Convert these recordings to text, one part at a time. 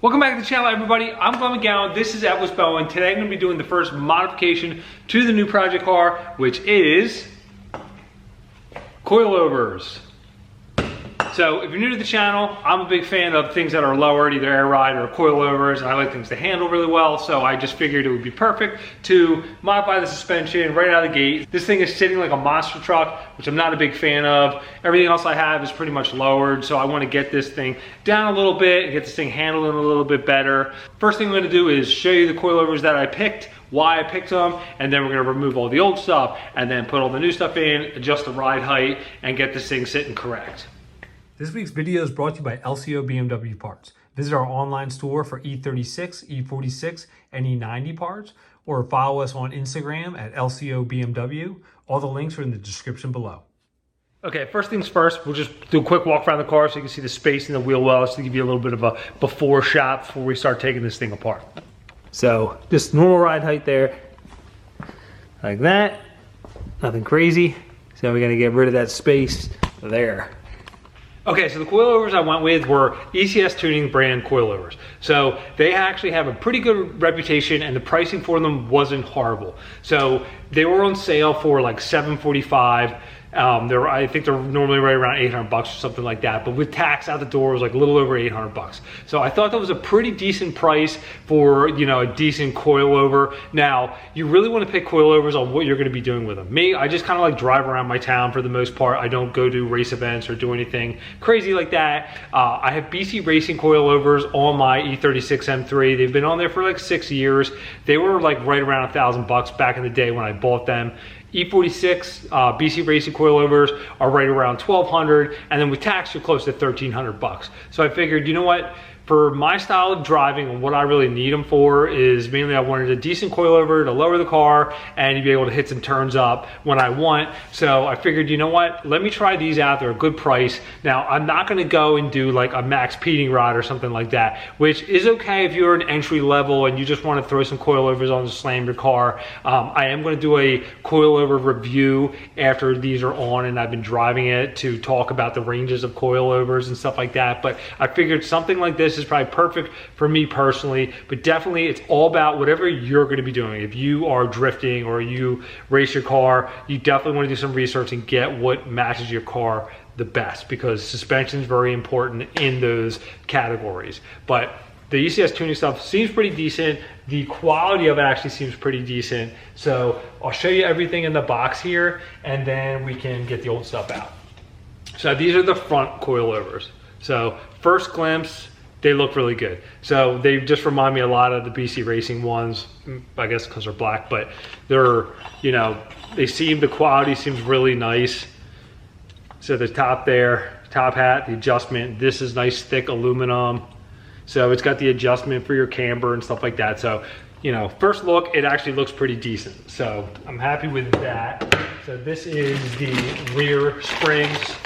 Welcome back to the channel, everybody. I'm Glenn McGowan. This is Atlas Bow, and today I'm going to be doing the first modification to the new project car, which is Coilovers. So if you're new to the channel, I'm a big fan of things that are lowered, either air ride or coilovers, and I like things to handle really well, so I just figured it would be perfect to modify the suspension right out of the gate. This thing is sitting like a monster truck, which I'm not a big fan of. Everything else I have is pretty much lowered, so I want to get this thing down a little bit and get this thing handling a little bit better. First thing I'm going to do is show you the coilovers that I picked, why I picked them, and then we're going to remove all the old stuff and then put all the new stuff in, adjust the ride height, and get this thing sitting correct. This week's video is brought to you by LCO BMW parts. Visit our online store for E36, E46, and E90 parts, or follow us on Instagram at LCO BMW. All the links are in the description below. Okay, first things first, we'll just do a quick walk around the car so you can see the space in the wheel wells to give you a little bit of a before shot before we start taking this thing apart. So, just normal ride height there, like that, nothing crazy. So we're gonna get rid of that space there. Okay, so the coilovers I went with were ECS Tuning brand coilovers. So they actually have a pretty good reputation, and the pricing for them wasn't horrible. So they were on sale for like $745. I think they're normally right around 800 bucks or something like that, but with tax out the door, it was like a little over 800 bucks. So I thought that was a pretty decent price for, you know, a decent coilover. Now, you really want to pick coilovers on what you're going to be doing with them. Me, I just kind of like drive around my town for the most part. I don't go do race events or do anything crazy like that. I have BC Racing coilovers on my E46 M3. They've been on there for like 6 years. They were like right around $1,000 back in the day when I bought them. E46 BC Racing coilovers are right around $1,200, and then with tax you're close to $1,300. So I figured, you know what, for my style of driving and what I really need them for is mainly I wanted a decent coilover to lower the car and be able to hit some turns up when I want. So I figured, you know what, let me try these out. They're a good price. Now, I'm not going to go and do like a max peating rod or something like that, which is okay if you're an entry level and you just want to throw some coilovers on to slam your car. I am going to do a coilover review after these are on and I've been driving it to talk about the ranges of coilovers and stuff like that. But I figured something like this is probably perfect for me personally, but definitely it's all about whatever you're going to be doing. If you are drifting or you race your car, you definitely want to do some research and get what matches your car the best, because suspension is very important in those categories. But the ECS tuning stuff seems pretty decent. The quality of it actually seems pretty decent. So I'll show you everything in the box here and then we can get the old stuff out. So these are the front coilovers. So first glimpse, they look really good. So they just remind me a lot of the BC Racing ones, I guess because they're black, but they're, you know, the quality seems really nice. So the top there, top hat, the adjustment, this is nice thick aluminum. So it's got the adjustment for your camber and stuff like that. So, you know, first look, it actually looks pretty decent. So I'm happy with that. So this is the rear springs.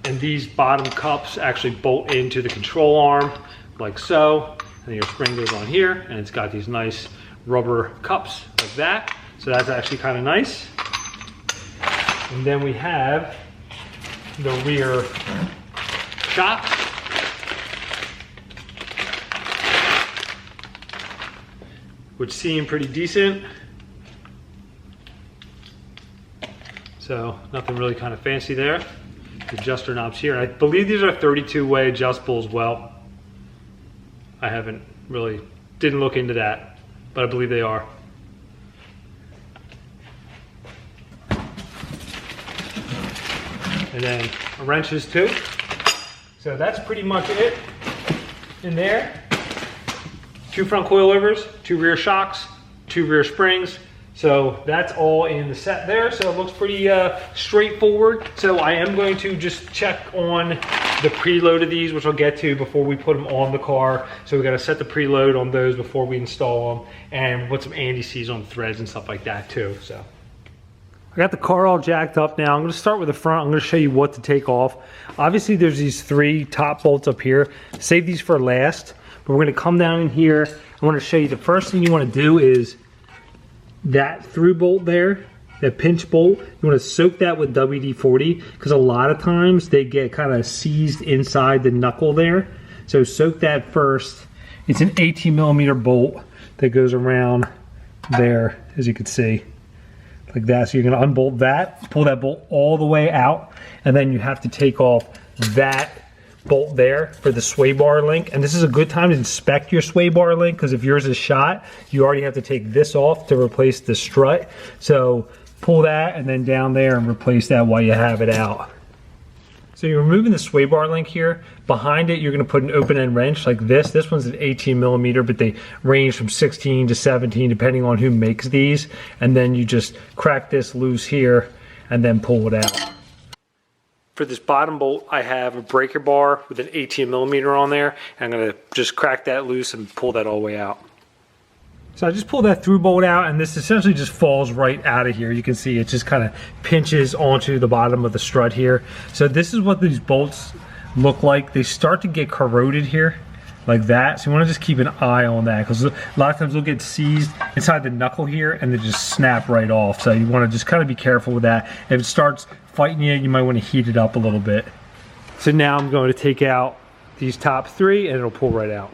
And these bottom cups actually bolt into the control arm like so. And your spring goes on here and it's got these nice rubber cups like that. So that's actually kind of nice. And then we have the rear shock. Which seem pretty decent. So nothing really kind of fancy there. Adjuster knobs here. I believe these are 32-way adjustable as well. I didn't look into that, but I believe they are. And then wrenches too. So that's pretty much it in there. 2 front coilovers, 2 rear shocks, 2 rear springs. So that's all in the set there. So it looks pretty straightforward. So I am going to just check on the preload of these, which I'll get to before we put them on the car. So we got to set the preload on those before we install them, and put some anti-seize on threads and stuff like that too. So I got the car all jacked up now. I'm going to start with the front. I'm going to show you what to take off. Obviously there's these 3 top bolts up here. Save these for last, but we're going to come down in here. I want to show you the first thing you want to do is that through bolt there, that pinch bolt, you want to soak that with WD-40 because a lot of times they get kind of seized inside the knuckle there. So soak that first. It's an 18mm bolt that goes around there, as you can see, like that. So you're going to unbolt that, pull that bolt all the way out, and then you have to take off that bolt there for the sway bar link. And this is a good time to inspect your sway bar link, because if yours is shot, you already have to take this off to replace the strut. So pull that and then down there and replace that while you have it out. So you're removing the sway bar link here. Behind it, you're going to put an open-end wrench like this. This one's an 18mm, but they range from 16 to 17 depending on who makes these. And then you just crack this loose here and then pull it out. For this bottom bolt, I have a breaker bar with an 18mm on there. And I'm going to just crack that loose and pull that all the way out. So I just pulled that through bolt out, and this essentially just falls right out of here. You can see it just kind of pinches onto the bottom of the strut here. So this is what these bolts look like. They start to get corroded here like that. So you want to just keep an eye on that, because a lot of times they'll get seized inside the knuckle here and they just snap right off. So you want to just kind of be careful with that. If it starts fighting you, you might want to heat it up a little bit. So now I'm going to take out these top three and it'll pull right out.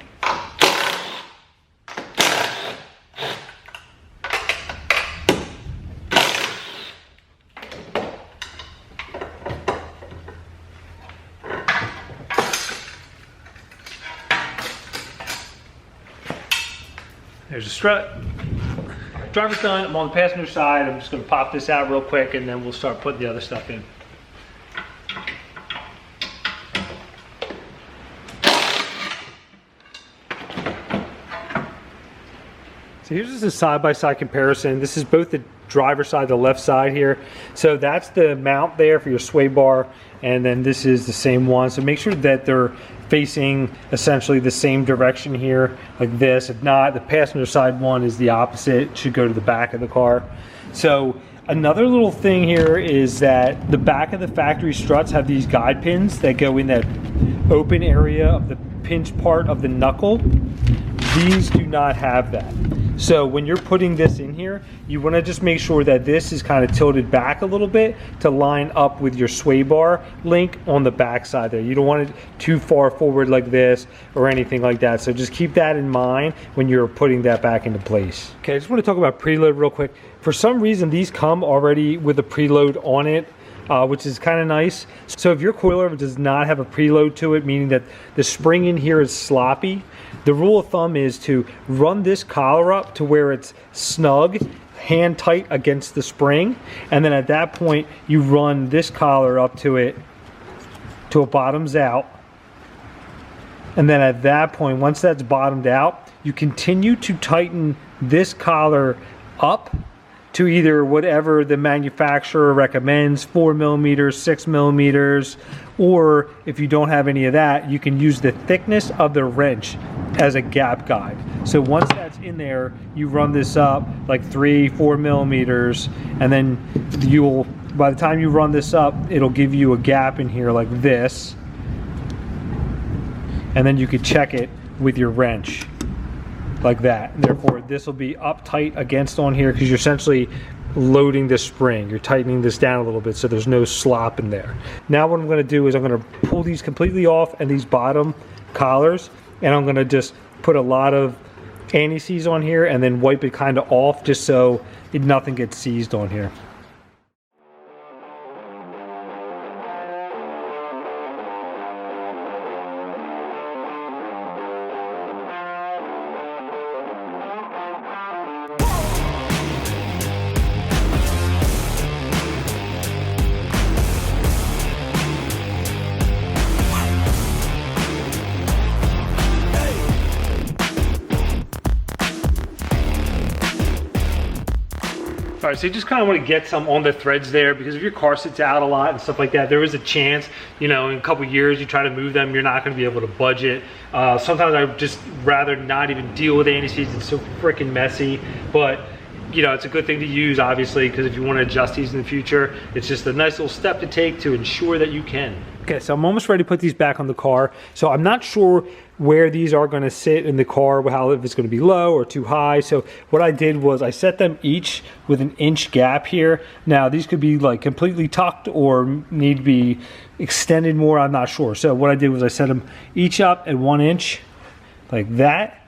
There's a strut. Driver's done. I'm on the passenger side. I'm just going to pop this out real quick and then we'll start putting the other stuff in. So here's just a side-by-side comparison. This is both the driver's side, the left side here. So that's the mount there for your sway bar, and then this is the same one. So make sure that they're facing essentially the same direction here, like this. If not, the passenger side one is the opposite. It should go to the back of the car. So another little thing here is that the back of the factory struts have these guide pins that go in that open area of the pinch part of the knuckle. These do not have that. So when you're putting this in here, you want to just make sure that this is kind of tilted back a little bit to line up with your sway bar link on the back side there. You don't want it too far forward like this or anything like that. So just keep that in mind when you're putting that back into place. Okay, I just want to talk about preload real quick. For some reason, these come already with a preload on it, which is kind of nice. So if your coilover does not have a preload to it, meaning that the spring in here is sloppy, the rule of thumb is to run this collar up to where it's snug, hand tight against the spring, and then at that point you run this collar up to it till it bottoms out. And then at that point, once that's bottomed out, you continue to tighten this collar up to either whatever the manufacturer recommends, 4mm, 6mm, or if you don't have any of that, you can use the thickness of the wrench as a gap guide. So once that's in there, you run this up like 3-4mm, and then you'll, by the time you run this up, it'll give you a gap in here like this, and then you could check it with your wrench like that. And therefore this will be up tight against on here because you're essentially loading the spring. You're tightening this down a little bit so there's no slop in there. Now what I'm going to do is I'm going to pull these completely off and these bottom collars, and I'm going to just put a lot of anti-seize on here and then wipe it kind of off just so nothing gets seized on here. All right, so you just kind of want to get some on the threads there, because if your car sits out a lot and stuff like that, there is a chance, you know, in a couple years you try to move them, you're not going to be able to budge it. Sometimes I would just rather not even deal with anti-seize. It's so freaking messy, but you know, it's a good thing to use, obviously, because if you want to adjust these in the future, it's just a nice little step to take to ensure that you can. Okay, so I'm almost ready to put these back on the car. So I'm not sure where these are going to sit in the car, how if it's going to be low or too high. So what I did was I set them each with an inch gap here. Now these could be like completely tucked or need to be extended more, I'm not sure. So what I did was I set them each up at 1 inch like that.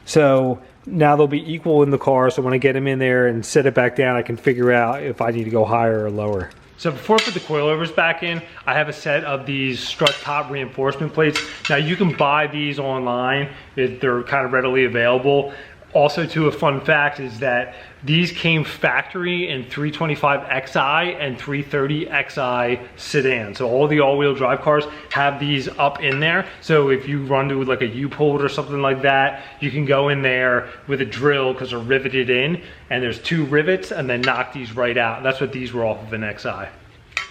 So now they'll be equal in the car, so when I get them in there and set it back down, I can figure out if I need to go higher or lower. So before I put the coilovers back in, I have a set of these strut top reinforcement plates. Now you can buy these online, they're kind of readily available. Also too, a fun fact is that these came factory in 325xi and 330xi sedan. So all the all-wheel drive cars have these up in there. So if you run to like a U-Pull or something like that, you can go in there with a drill because they're riveted in, and there's 2 rivets, and then knock these right out. That's what these were off of an XI.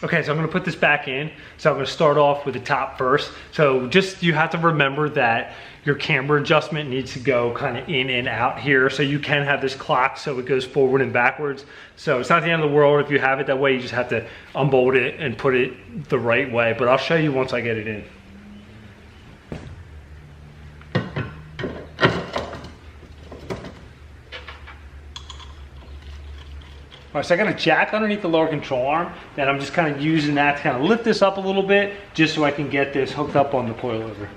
Okay, so I'm gonna put this back in. So I'm gonna start off with the top first. So just, you have to remember that your camber adjustment needs to go kind of in and out here. So you can have this clock so it goes forward and backwards. So it's not the end of the world if you have it that way. You just have to unbolt it and put it the right way. But I'll show you once I get it in. All right, so I got a jack underneath the lower control arm, and I'm just kind of using that to kind of lift this up a little bit, just so I can get this hooked up on the coilover.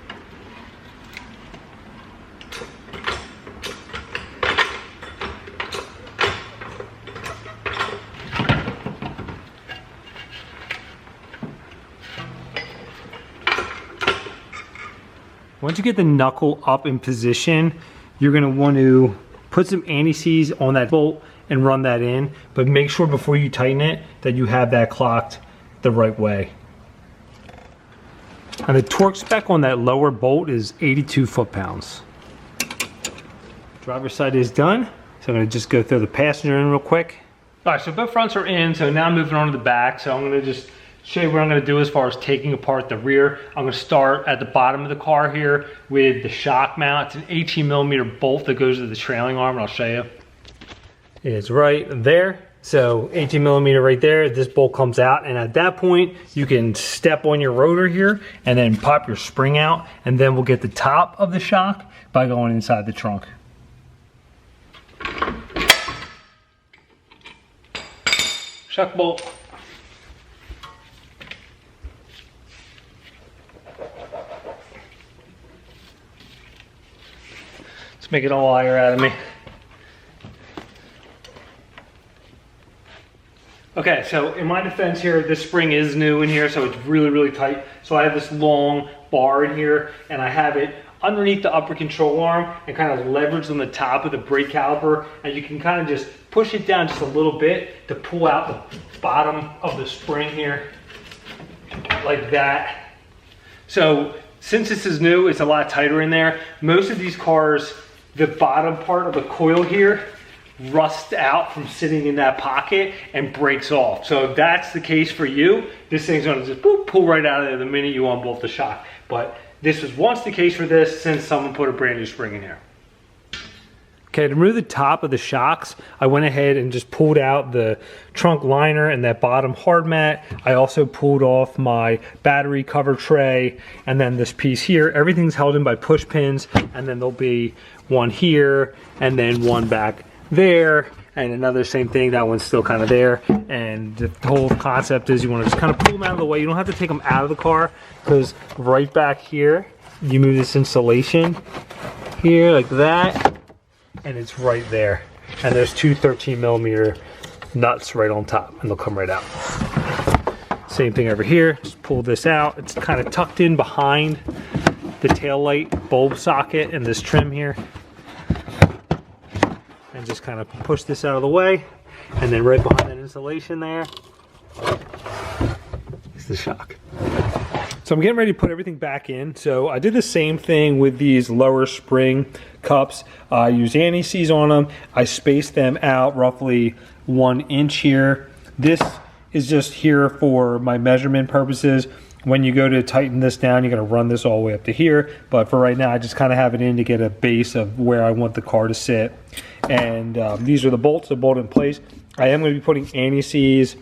Once you get the knuckle up in position, you're gonna want to put some anti-seize on that bolt and run that in, but make sure before you tighten it that you have that clocked the right way. And the torque spec on that lower bolt is 82 foot-pounds. Driver's side is done, so I'm gonna just go throw the passenger in real quick. All right, so both fronts are in, so now I'm moving on to the back, so I'm gonna just show you what I'm gonna do as far as taking apart the rear. I'm gonna start at the bottom of the car here with the shock mount. It's an 18mm bolt that goes to the trailing arm, and I'll show you. It's right there. So 18mm right there, this bolt comes out, and at that point you can step on your rotor here and then pop your spring out, and then we'll get the top of the shock by going inside the trunk. Shock bolt. Let's make it a liar out of me. Okay, so in my defense here, this spring is new in here, so it's really, really tight. So I have this long bar in here, and I have it underneath the upper control arm and kind of leveraged on the top of the brake caliper, and you can kind of just push it down just a little bit to pull out the bottom of the spring here, like that. So since this is new, it's a lot tighter in there. Most of these cars, the bottom part of the coil here rusts out from sitting in that pocket and breaks off. So if that's the case for you, this thing's gonna just boop, pull right out of there the minute you unbolt the shock. But this was once the case for this since someone put a brand new spring in here. Okay, to remove the top of the shocks, I went ahead and just pulled out the trunk liner and that bottom hard mat. I also pulled off my battery cover tray, and then this piece here. Everything's held in by push pins, and then there'll be one here and then one back there, and another same thing, that one's still kind of there. And the whole concept is you want to just kind of pull them out of the way. You don't have to take them out of the car, because right back here you move this insulation here like that, and it's right there, and there's 2 13mm nuts right on top, and they'll come right out. Same thing over here, just pull this out. It's kind of tucked in behind the taillight bulb socket and this trim here, and just kind of push this out of the way, and then right behind that insulation there is the shock. So I'm getting ready to put everything back in. So I did the same thing with these lower spring cups. I used anti-seize on them. I spaced them out roughly 1 inch here. This is just here for my measurement purposes. When you go to tighten this down, you're gonna run this all the way up to here. But for right now, I just kind of have it in to get a base of where I want the car to sit. And these are the bolts that bolt in place. I am gonna be putting anti-seize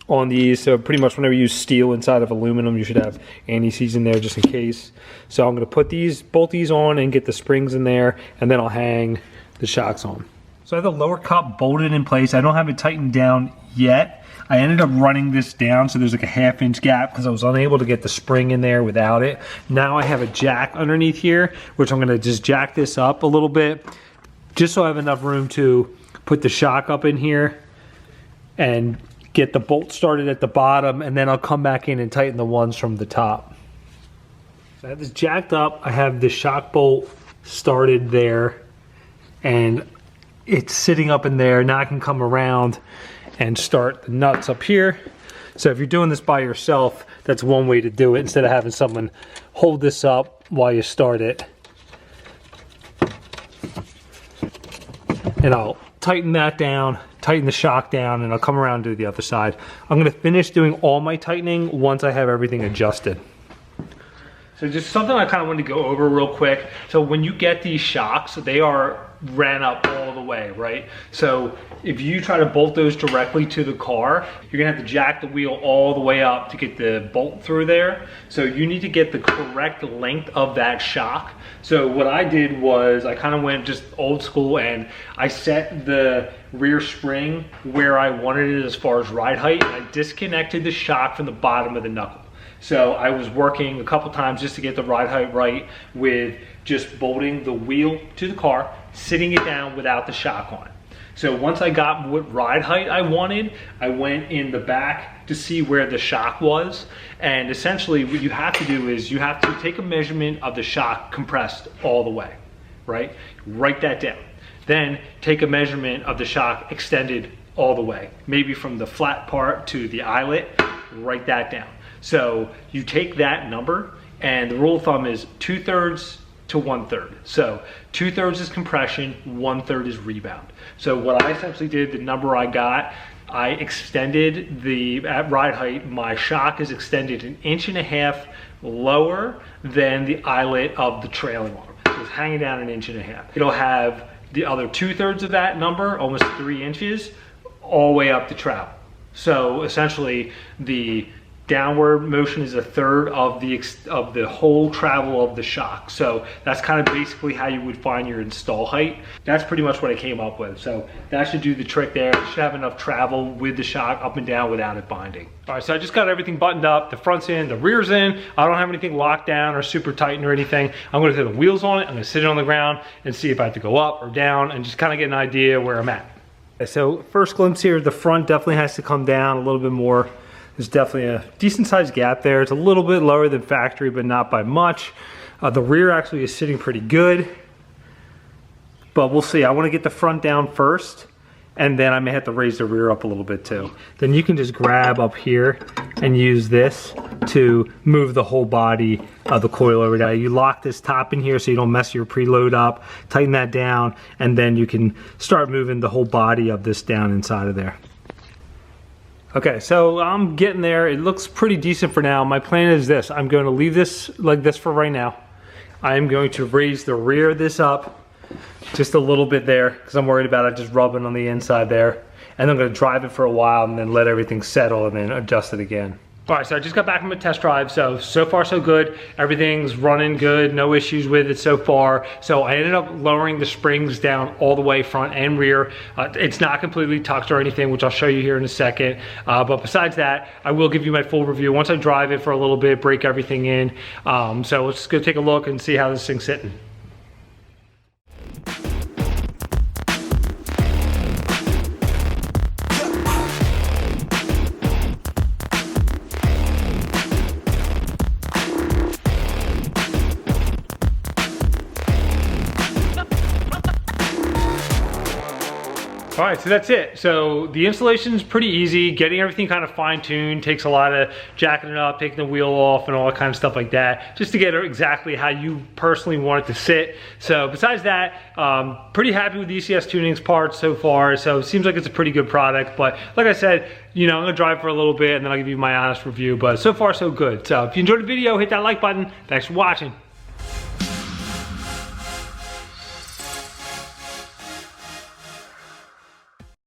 on these. So pretty much whenever you use steel inside of aluminum, you should have anti-seize in there just in case. So I'm going to put both these on and get the springs in there, and then I'll hang the shocks on. So I have the lower cup bolted in place. I don't have it tightened down yet. I ended up running this down so there's like a 1/2 inch gap because I was unable to get the spring in there without it. Now I have a jack underneath here, which I'm going to just jack this up a little bit just so I have enough room to put the shock up in here and get the bolt started at the bottom, and then I'll come back in and tighten the ones from the top. So I have this jacked up. I have the shock bolt started there and it's sitting up in there. Now I can come around and start the nuts up here. So if you're doing this by yourself, that's one way to do it instead of having someone hold this up while you start it. And I'll tighten that down, tighten the shock down, and I'll come around and do the other side. I'm gonna finish doing all my tightening once I have everything adjusted. So just something I kind of wanted to go over real quick. So when you get these shocks, they are ran up all the way, right? So if you try to bolt those directly to the car, you're gonna have to jack the wheel all the way up to get the bolt through there. So you need to get the correct length of that shock. So what I did was I kind of went just old school and I set the rear spring where I wanted it as far as ride height. I disconnected the shock from the bottom of the knuckle. So I was working a couple times just to get the ride height right with just bolting the wheel to the car, sitting it down without the shock on. So once I got what ride height I wanted, I went in the back to see where the shock was. And essentially what you have to do is you have to take a measurement of the shock compressed all the way, right? Write that down. Then take a measurement of the shock extended all the way, maybe from the flat part to the eyelet, write that down. So you take that number, and the rule of thumb is 2/3 to 1/3. So 2/3 is compression, 1/3 is rebound. So what I essentially did, the number I got, I extended at ride height, my shock is extended 1.5 inches lower than the eyelet of the trailing arm. So it's hanging down 1.5 inches. It'll have the other 2/3 of that number, almost 3 inches, all the way up the travel. So essentially the downward motion is 1/3 of the whole travel of the shock. So that's kind of basically how you would find your install height. That's pretty much what I came up with. So that should do the trick there. You should have enough travel with the shock up and down without it binding. All right, so I just got everything buttoned up. The front's in, the rear's in. I don't have anything locked down or super tightened or anything. I'm gonna throw the wheels on it. I'm gonna sit it on the ground and see if I have to go up or down and just kind of get an idea where I'm at. So first glimpse here, the front definitely has to come down a little bit more. There's definitely a decent sized gap there. It's a little bit lower than factory, but not by much. The rear actually is sitting pretty good, but we'll see. I want to get the front down first, and then I may have to raise the rear up a little bit too. Then you can just grab up here and use this to move the whole body of the coilover down. You lock this top in here so you don't mess your preload up, tighten that down, and then you can start moving the whole body of this down inside of there. Okay, so I'm getting there. It looks pretty decent for now. My plan is this. I'm going to leave this like this for right now. I am going to raise the rear of this up just a little bit there because I'm worried about it just rubbing on the inside there. And I'm going to drive it for a while and then let everything settle and then adjust it again. All right, so I just got back from a test drive. So far so good. Everything's running good, no issues with it so far. So I ended up lowering the springs down all the way front and rear. It's not completely tucked or anything, which I'll show you here in a second. But besides that, I will give you my full review once I drive it for a little bit, break everything in. So let's go take a look and see how this thing's sitting. All right, so that's it. So the installation is pretty easy. Getting everything kind of fine-tuned takes a lot of jacking it up, taking the wheel off, and all that kind of stuff like that, just to get it exactly how you personally want it to sit. So besides that, pretty happy with the ECS Tuning's parts so far. So it seems like it's a pretty good product. But like I said, you know, I'm gonna drive for a little bit and then I'll give you my honest review. But so far, so good. So if you enjoyed the video, hit that like button. Thanks for watching.